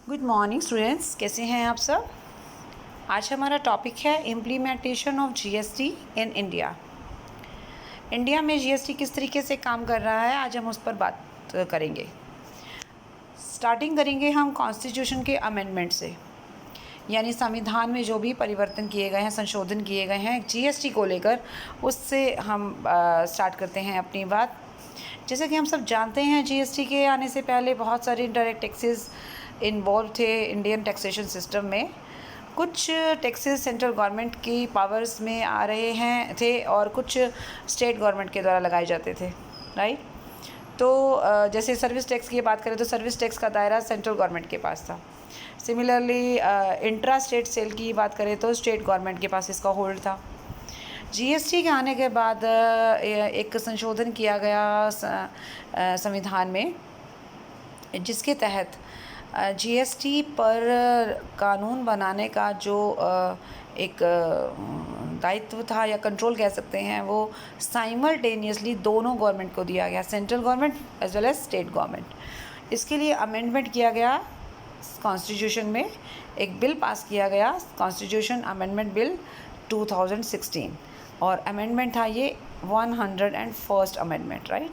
Good morning students, कैसे हैं आप सब। आज हमारा टॉपिक है implementation of GST in India. India में जीएसटी किस तरीके से काम कर रहा है, आज हम उस पर बात करेंगे। स्टार्टिंग करेंगे हम कॉन्स्टिट्यूशन के अमेंडमेंट से, यानी संविधान में जो भी परिवर्तन किए गए हैं, संशोधन किए गए हैं जीएसटी को लेकर, उससे हम स्टार्ट करते हैं अपनी बात। जैसे कि हम सब जानते हैं, जीएसटी के आने से पहले बहुत सारे इनडायरेक्ट टैक्सेस इन्वॉल्व थे इंडियन टैक्सेशन सिस्टम में। कुछ टैक्सेस सेंट्रल गवर्नमेंट की पावर्स में आ रहे थे और कुछ स्टेट गवर्नमेंट के द्वारा लगाए जाते थे, राइट। तो जैसे सर्विस टैक्स की बात करें तो सर्विस टैक्स का दायरा सेंट्रल गवर्नमेंट के पास था। सिमिलरली इंट्रा स्टेट सेल की बात करें तो स्टेट गवर्नमेंट के पास इसका होल्ड था। जीएसटी के आने के बाद एक संशोधन किया गया संविधान में, जिसके तहत जीएसटी पर कानून बनाने का जो एक दायित्व था या कंट्रोल कह सकते हैं, वो साइमल्टेनियसली दोनों गवर्नमेंट को दिया गया, central government as well as state government. इसके लिए अमेंडमेंट किया गया कॉन्स्टिट्यूशन में, एक बिल पास किया गया, कॉन्स्टिट्यूशन अमेंडमेंट बिल 2016, और अमेंडमेंट था ये 101st अमेंडमेंट, राइट।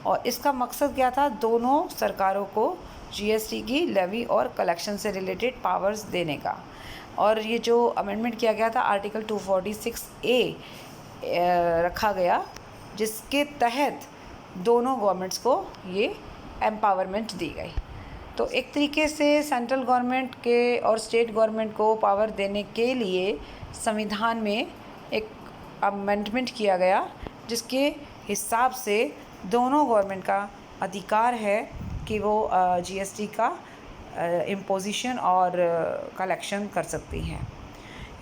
और इसका मकसद क्या था, दोनों सरकारों को जीएसटी की लेवी और कलेक्शन से रिलेटेड पावर्स देने का। और ये जो अमेंडमेंट किया गया था आर्टिकल 246A रखा गया, जिसके तहत दोनों गवर्नमेंट्स को ये एम्पावरमेंट दी गई। तो एक तरीके से सेंट्रल गवर्नमेंट के और स्टेट गवर्नमेंट को पावर देने के लिए संविधान में एक अमेंडमेंट किया गया, जिसके हिसाब से दोनों गवर्नमेंट का अधिकार है कि वो जीएसटी का इम्पोजिशन और कलेक्शन कर सकती हैं।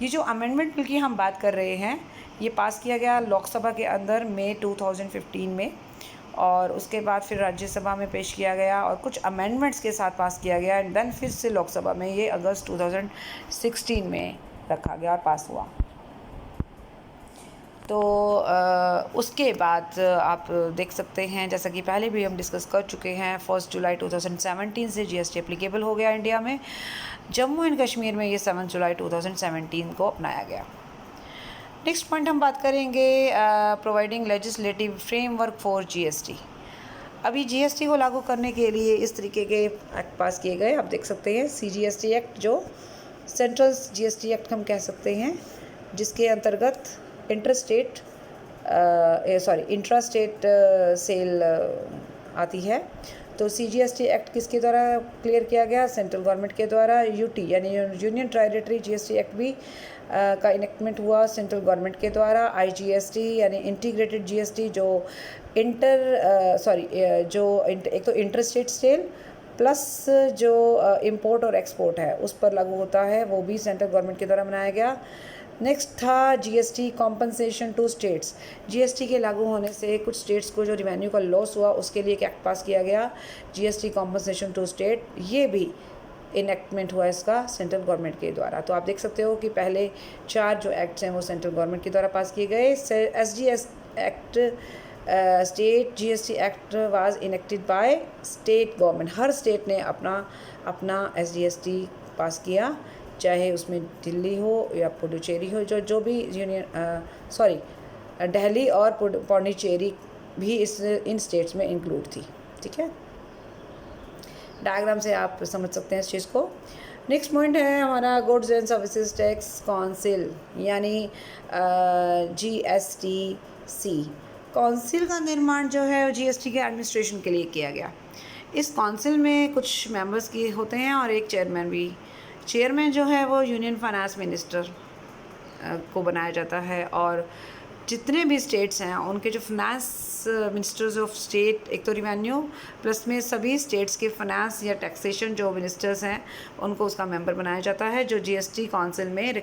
ये जो अमेंडमेंट बिल की हम बात कर रहे हैं, ये पास किया गया लोकसभा के अंदर मई 2015 में, और उसके बाद फिर राज्यसभा में पेश किया गया और कुछ अमेंडमेंट्स के साथ पास किया गया, एंड देन फिर से लोकसभा में ये अगस्त 2016 में रखा गया और पास हुआ। तो उसके बाद आप देख सकते हैं, जैसा कि पहले भी हम डिस्कस कर चुके हैं, 1 जुलाई 2017 से जीएसटी एप्लीकेबल हो गया इंडिया में। जम्मू एंड कश्मीर में ये 7 जुलाई 2017 को अपनाया गया। नेक्स्ट पॉइंट हम बात करेंगे providing legislative framework for GST. अभी जीएसटी को लागू करने के लिए इस तरीके के एक्ट पास किए गए, आप देख सकते हैं। सीजीएसटी एक्ट, जो सेंट्रल जीएसटी एक्ट हम कह सकते हैं, जिसके अंतर्गत इंट्रास्टेट सेल आती है। तो सीजीएसटी एक्ट किसके द्वारा क्लियर किया गया, सेंट्रल गवर्नमेंट के द्वारा। यूटी यानी यूनियन टेरिटरी जीएसटी एक्ट भी का इनेक्टमेंट हुआ सेंट्रल गवर्नमेंट के द्वारा। आईजीएसटी यानी इंटीग्रेटेड जीएसटी, जो एक तो इंटरस्टेट सेल प्लस जो इंपोर्ट और एक्सपोर्ट है उस पर लागू होता है, वो भी सेंट्रल गवर्नमेंट के द्वारा बनाया गया। नेक्स्ट था GST compensation to states. GST के लागू होने से कुछ स्टेट्स को जो रिवेन्यू का लॉस हुआ, उसके लिए एक एक्ट पास किया गया, जीएसटी कॉम्पनसेशन टू स्टेट। ये भी इनेक्टमेंट हुआ इसका सेंट्रल गवर्नमेंट के द्वारा। तो आप देख सकते हो कि पहले 4 जो एक्ट्स हैं वो सेंट्रल गवर्नमेंट के द्वारा पास किए गए। SGS act, state GST act was enacted by state government. Her state ने अपना एसजीएसटी पास किया, चाहे उसमें दिल्ली हो या पुडुचेरी हो, जो भी दिल्ली और पौंडीचेरी भी इन स्टेट्स में इंक्लूड थी, ठीक है। डायग्राम से आप समझ सकते हैं इस चीज़ को। नेक्स्ट पॉइंट है हमारा goods and services tax council, यानी जीएसटीसी। काउंसिल का निर्माण जो है जीएसटी के एडमिनिस्ट्रेशन के लिए किया गया। इस काउंसिल में कुछ मेंबर्स की होते हैं और एक चेयरमैन भी। चेयरमैन जो है वो यूनियन फाइनेंस मिनिस्टर को बनाया जाता है, और जितने भी स्टेट्स हैं उनके जो फाइनेंस मिनिस्टर्स ऑफ स्टेट, एक तो रिवेन्यू प्लस में सभी स्टेट्स के फाइनेंस या टैक्सेशन जो मिनिस्टर्स हैं, उनको उसका मेंबर बनाया जाता है, जो जीएसटी काउंसिल में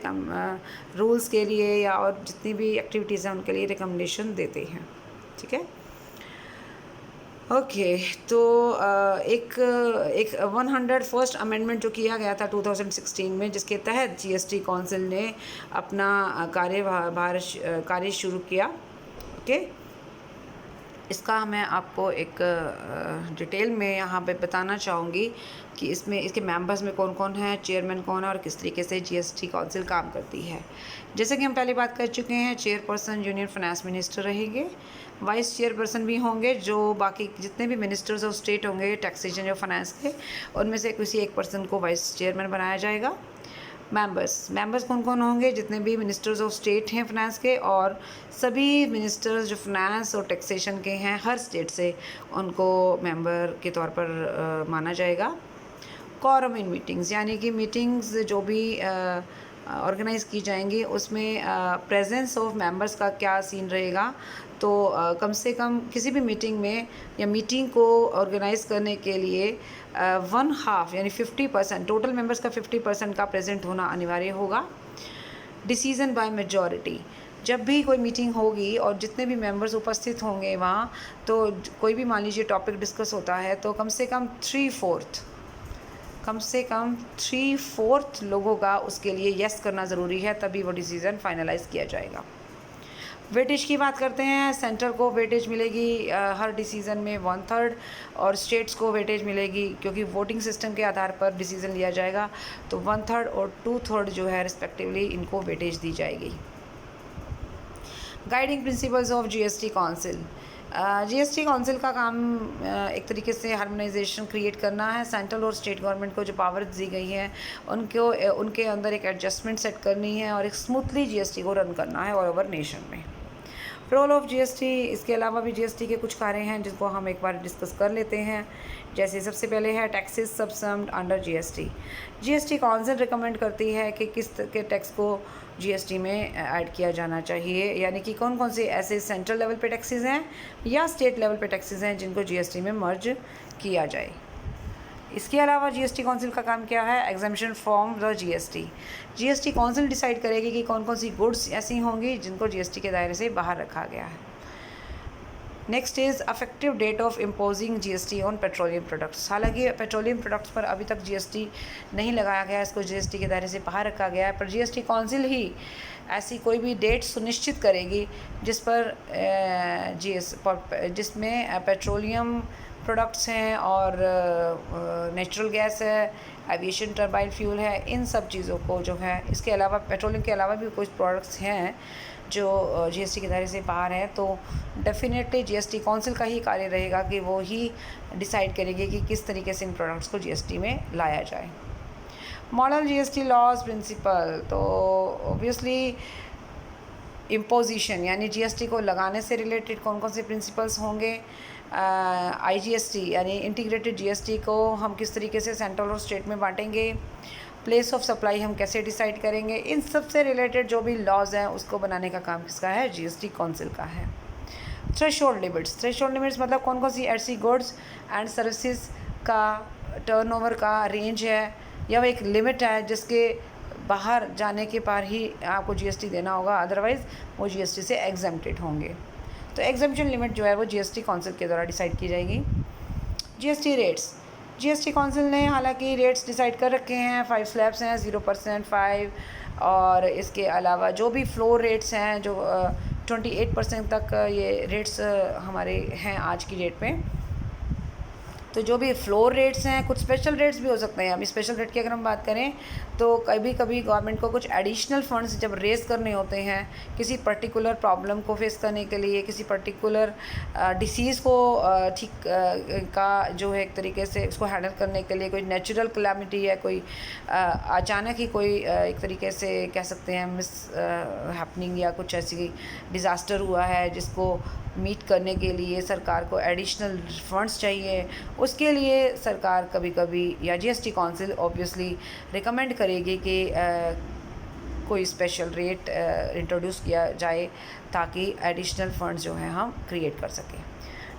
रूल्स के लिए या और जितनी भी एक्टिविटीज़ हैं उनके लिए रिकमेंडेशन देते हैं, ठीक है। ओके, तो एक 101st अमेंडमेंट जो किया गया था 2016 में, जिसके तहत जीएसटी काउंसिल ने अपना कार्य शुरू किया। ओके, इसका मैं आपको एक डिटेल में यहाँ पे बताना चाहूँगी कि इसमें इसके मेंबर्स में कौन कौन है, चेयरमैन कौन है और किस तरीके से जीएसटी काउंसिल काम करती है। जैसे कि हम पहले बात कर चुके हैं, चेयरपर्सन यूनियन फाइनेंस मिनिस्टर रहेंगे, वाइस चेयरपर्सन भी होंगे जो बाकी जितने भी मिनिस्टर्स ऑफ स्टेट होंगे टैक्सेशन या फाइनेंस के, उनमें से किसी एक पर्सन को वाइस चेयरमैन बनाया जाएगा। मेंबर्स कौन कौन होंगे, जितने भी मिनिस्टर्स ऑफ स्टेट हैं फाइनेंस के, और सभी मिनिस्टर्स जो फाइनेंस और टैक्सेशन के हैं हर स्टेट से, उनको मेंबर के तौर पर माना जाएगा। quorum इन मीटिंग्स, यानी कि मीटिंग्स जो भी ऑर्गेनाइज़ की जाएंगी उसमें प्रेजेंस ऑफ मेंबर्स का क्या सीन रहेगा। तो कम से कम किसी भी मीटिंग में या मीटिंग को ऑर्गेनाइज़ करने के लिए 1/2 यानी 50%, टोटल मेंबर्स का 50% का प्रेजेंट होना अनिवार्य होगा। डिसीजन बाय मेजॉरिटी, जब भी कोई मीटिंग होगी और जितने भी मेंबर्स उपस्थित होंगे वहाँ, तो कोई भी मान लीजिए टॉपिक डिस्कस होता है तो कम से कम 3/4 लोगों का उसके लिए यस करना ज़रूरी है, तभी वो डिसीज़न फाइनलाइज़ किया जाएगा। वेटेज की बात करते हैं, सेंटर को वेटेज मिलेगी हर डिसीज़न में 1/3 और स्टेट्स को वेटेज मिलेगी, क्योंकि वोटिंग सिस्टम के आधार पर डिसीज़न लिया जाएगा, तो 1/3 और 2/3 जो है रिस्पेक्टिवली इनको वेटेज दी जाएगी। Guiding principles of GST council, GST council का काम एक तरीके से हार्मोनाइजेशन क्रिएट करना है। सेंट्रल और स्टेट गवर्नमेंट को जो पावर्स दी गई हैं उनके अंदर एक एडजस्टमेंट सेट करनी है और एक स्मूथली जीएसटी को रन करना है ऑल ओवर नेशन में। रोल ऑफ जीएसटी, इसके अलावा भी जीएसटी के कुछ कार्य हैं जिसको हम एक बार डिस्कस कर लेते हैं। जैसे सबसे पहले है taxes subsumed under GST. GST council recommend करती है कि किस के टैक्स को जीएसटी में ऐड किया जाना चाहिए, यानी कि कौन कौन से ऐसे सेंट्रल लेवल पे टैक्सेस हैं या स्टेट लेवल पे टैक्सेस हैं जिनको जीएसटी में मर्ज किया जाए। इसके अलावा जीएसटी काउंसिल का काम क्या है, exemption from the GST. GST council decide करेगी कि कौन कौन सी गुड्स ऐसी होंगी जिनको जीएसटी के दायरे से बाहर रखा गया है। Next is effective date of imposing GST on petroleum products. हालांकि पेट्रोलियम प्रोडक्ट्स पर अभी तक जीएसटी नहीं लगाया गया, इसको जीएसटी के दायरे से बाहर रखा गया है, पर जीएसटी काउंसिल ही ऐसी कोई भी डेट सुनिश्चित करेगी जिस पर जिसमें पेट्रोलियम प्रोडक्ट्स हैं और नेचुरल गैस है, एविएशन टर्बाइन फ्यूल है, इन सब चीज़ों को जो है, इसके अलावा पेट्रोलियम के अलावा भी कुछ प्रोडक्ट्स हैं जो जीएसटी के दायरे से बाहर हैं, तो डेफिनेटली जीएसटी काउंसिल का ही कार्य रहेगा कि वो ही डिसाइड करेगी कि किस तरीके से इन प्रोडक्ट्स को जीएसटी में लाया जाए। मॉडल जीएसटी लॉज प्रिंसिपल, तो ऑब्वियसली इम्पोजिशन यानी जीएसटी को लगाने से रिलेटेड कौन कौन से प्रिंसिपल्स होंगे। आईजीएसटी यानी इंटीग्रेटेड जीएसटी को हम किस तरीके से सेंट्रल और स्टेट में बांटेंगे, प्लेस ऑफ सप्लाई हम कैसे डिसाइड करेंगे, इन सब से रिलेटेड जो भी लॉज हैं उसको बनाने का काम किसका है, जीएसटी काउंसिल का है। थ्रेशोल्ड लिमिट्स मतलब कौन कौन सी ऐसी गुड्स एंड सर्विसेज का टर्नओवर का रेंज है या वो एक लिमिट है जिसके बाहर जाने के पार ही आपको जीएसटी देना होगा, अदरवाइज़ वो जीएसटी से एग्जेम्प्टेड होंगे। तो एग्जेम्पशन लिमिट जो है वो जीएसटी काउंसिल के द्वारा डिसाइड की जाएगी। जीएसटी रेट्स, जीएसटी काउंसिल ने हालांकि रेट्स डिसाइड कर रखे हैं, 5 स्लैब्स हैं, 0%, 5, और इसके अलावा जो भी फ्लोर रेट्स हैं जो 28% तक ये रेट्स हमारे हैं आज की डेट में। तो जो भी फ्लोर रेट्स हैं, कुछ स्पेशल रेट्स भी हो सकते हैं। अभी स्पेशल रेट की अगर हम बात करें तो कभी कभी गवर्नमेंट को कुछ एडिशनल फंड्स जब रेज़ करने होते हैं किसी पर्टिकुलर प्रॉब्लम को फेस करने के लिए, किसी पर्टिकुलर डिसीज़ को ठीक का जो है एक तरीके से उसको हैंडल करने के लिए, कोई नेचुरल कैलामिटी है, कोई अचानक ही कोई एक तरीके से कह सकते हैं मिस हैपनिंग या कुछ ऐसी डिज़ास्टर हुआ है जिसको मीट करने के लिए सरकार को एडिशनल फंड्स चाहिए, उसके लिए सरकार कभी कभी या जीएसटी काउंसिल ऑब्वियसली रिकमेंड करेगी कि कोई स्पेशल रेट इंट्रोड्यूस किया जाए ताकि एडिशनल फंड्स जो हैं हम क्रिएट कर सकें।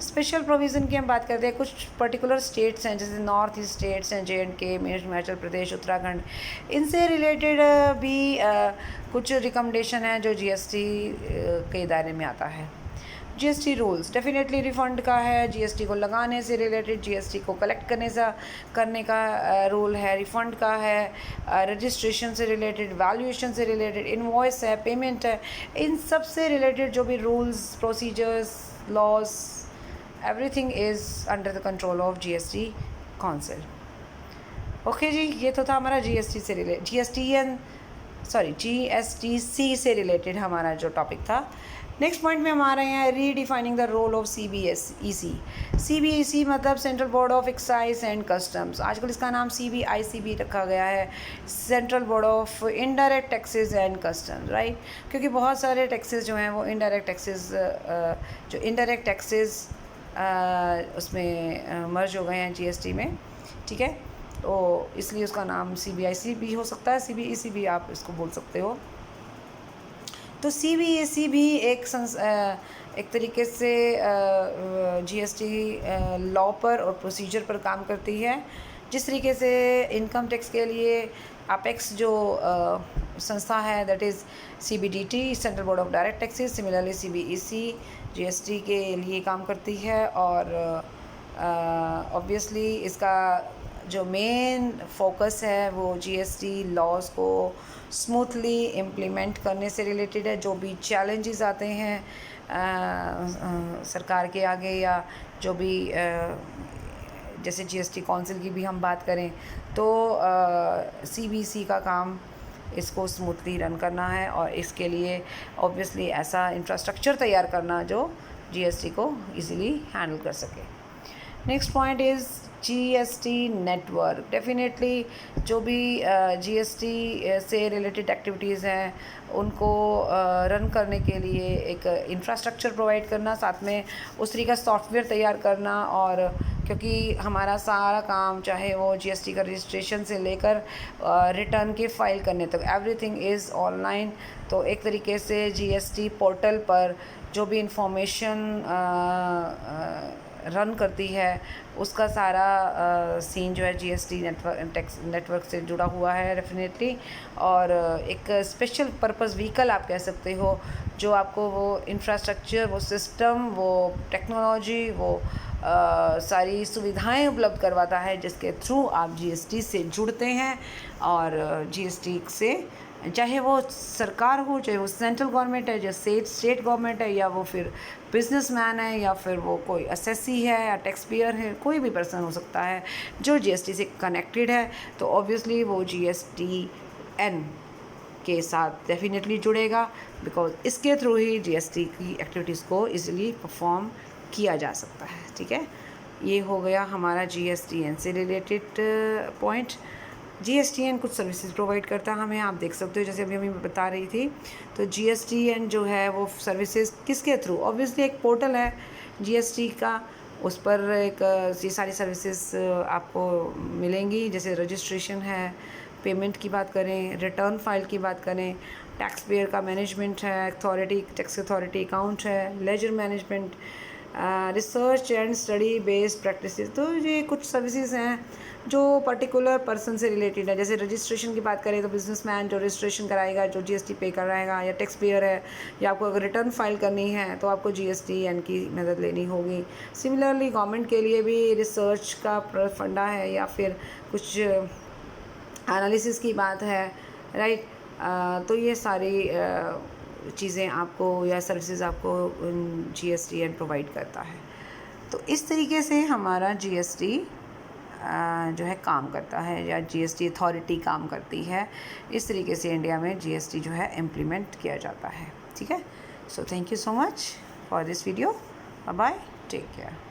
स्पेशल प्रोविज़न की हम बात करते हैं, कुछ पर्टिकुलर स्टेट्स हैं जैसे नॉर्थ ईस्ट स्टेट्स हैं, JNK, हिमाचल प्रदेश, उत्तराखंड, इनसे रिलेटेड भी कुछ रिकमेंडेशन है जो जीएसटी के दायरे में आता है। जीएसटी रूल्स डेफिनेटली रिफंड का है, जीएसटी को लगाने से रिलेटेड, जीएसटी को कलेक्ट करने का रूल है, रिफंड का है, रजिस्ट्रेशन से रिलेटेड, वैल्यूएशन से रिलेटेड, इनवॉइस है, पेमेंट है, इन सब से रिलेटेड जो भी rules, procedures, laws everything is under the control of GST council. Okay ji, ये तो था हमारा GST से रिलेटेड, GSTC से रिलेटेड हमारा जो टॉपिक था। नेक्स्ट पॉइंट में हमारे यहाँ redefining the role of CBSEC। CBEC मतलब central board of excise and customs, आजकल इसका नाम CBIC भी रखा गया है, central board of indirect taxes and customs, right. क्योंकि बहुत सारे टैक्सेस जो हैं वो इनडायरेक्ट टैक्सेस, जो इनडायरेक्ट टैक्सेस उसमें मर्ज हो गए हैं GST में, ठीक है। तो इसलिए उसका नाम CBIC भी हो सकता है, CBEC भी आप इसको बोल सकते हो। तो CBEC भी एक तरीके से GST लॉ पर और प्रोसीजर पर काम करती है। जिस तरीके से इनकम टैक्स के लिए अपेक्स जो संस्था है that is CBDT, central board of direct taxes, similarly CBEC GST के लिए काम करती है। और ऑब्वियसली इसका जो मेन फोकस है वो GST लॉज को स्मूथली इम्प्लीमेंट करने से रिलेटेड है। जो भी चैलेंजेस आते हैं सरकार के आगे, या जो भी जैसे GST काउंसिल की भी हम बात करें तो CBC का काम इसको स्मूथली रन करना है, और इसके लिए ऑब्वियसली ऐसा इंफ्रास्ट्रक्चर तैयार करना जो GST को इजीली हैंडल कर सके। Next point is GST network. Definitely जो भी GST से रिलेटेड एक्टिविटीज़ हैं उनको रन करने के लिए एक इंफ्रास्ट्रक्चर प्रोवाइड करना, साथ में उस तरीका सॉफ्टवेयर तैयार करना। और क्योंकि हमारा सारा काम चाहे वो GST का रजिस्ट्रेशन से लेकर रिटर्न के फाइल करने तक एवरीथिंग इज़ ऑनलाइन, तो एक तरीके से GST पोर्टल पर जो भी इंफॉर्मेशन रन करती है उसका सारा सीन जो है GST नेटवर्क से जुड़ा हुआ है डेफिनेटली। और एक स्पेशल पर्पस व्हीकल आप कह सकते हो जो आपको वो इंफ्रास्ट्रक्चर, वो सिस्टम, वो टेक्नोलॉजी, वो सारी सुविधाएं उपलब्ध करवाता है जिसके थ्रू आप GST से जुड़ते हैं। और GST से चाहे वो सरकार हो, चाहे वो सेंट्रल गवर्नमेंट है, चाहे स्टेट गवर्नमेंट है, या वो फिर बिजनेसमैन है, या फिर वो कोई असेसी है या टैक्स पेयर है, कोई भी पर्सन हो सकता है जो GST से कनेक्टेड है, तो ऑब्वियसली वो GSTN के साथ डेफिनेटली जुड़ेगा, बिकॉज इसके थ्रू ही GST की एक्टिविटीज़ को इजीली परफॉर्म किया जा सकता है, ठीक है। ये हो गया हमारा GSTN से रिलेटेड पॉइंट। GSTN कुछ सर्विसेज प्रोवाइड करता है हमें, आप देख सकते हो जैसे अभी हमें बता रही थी। तो GSTN जो है वो सर्विसेज किसके थ्रू, ऑब्वियसली एक पोर्टल है GST का, उस पर एक ये सारी सर्विसेज आपको मिलेंगी। जैसे रजिस्ट्रेशन है, पेमेंट की बात करें, रिटर्न फाइल की बात करें, टैक्स पेयर का मैनेजमेंट है, अथॉरिटी, टैक्स अथॉरिटी अकाउंट है, ledger management, research and study based practices. तो ये कुछ सर्विसेज हैं जो पर्टिकुलर पर्सन से रिलेटेड है। जैसे रजिस्ट्रेशन की बात करें तो बिजनेसमैन जो रजिस्ट्रेशन कराएगा, जो GST पे कराएगा, या टैक्स पेयर है, या आपको अगर रिटर्न फाइल करनी है तो आपको GSTN की मदद लेनी होगी। सिमिलरली गवर्नमेंट के लिए भी रिसर्च का फंडा है, या फिर कुछ एनालिसिस की बात है, राइट। तो ये सारी चीज़ें आपको या सर्विसेज आपको GSTN प्रोवाइड करता है। तो इस तरीके से हमारा GST जो है काम करता है, या GST अथॉरिटी काम करती है। इस तरीके से इंडिया में GST जो है इम्प्लीमेंट किया जाता है, ठीक है। So thank you so much for this video, bye bye, take care.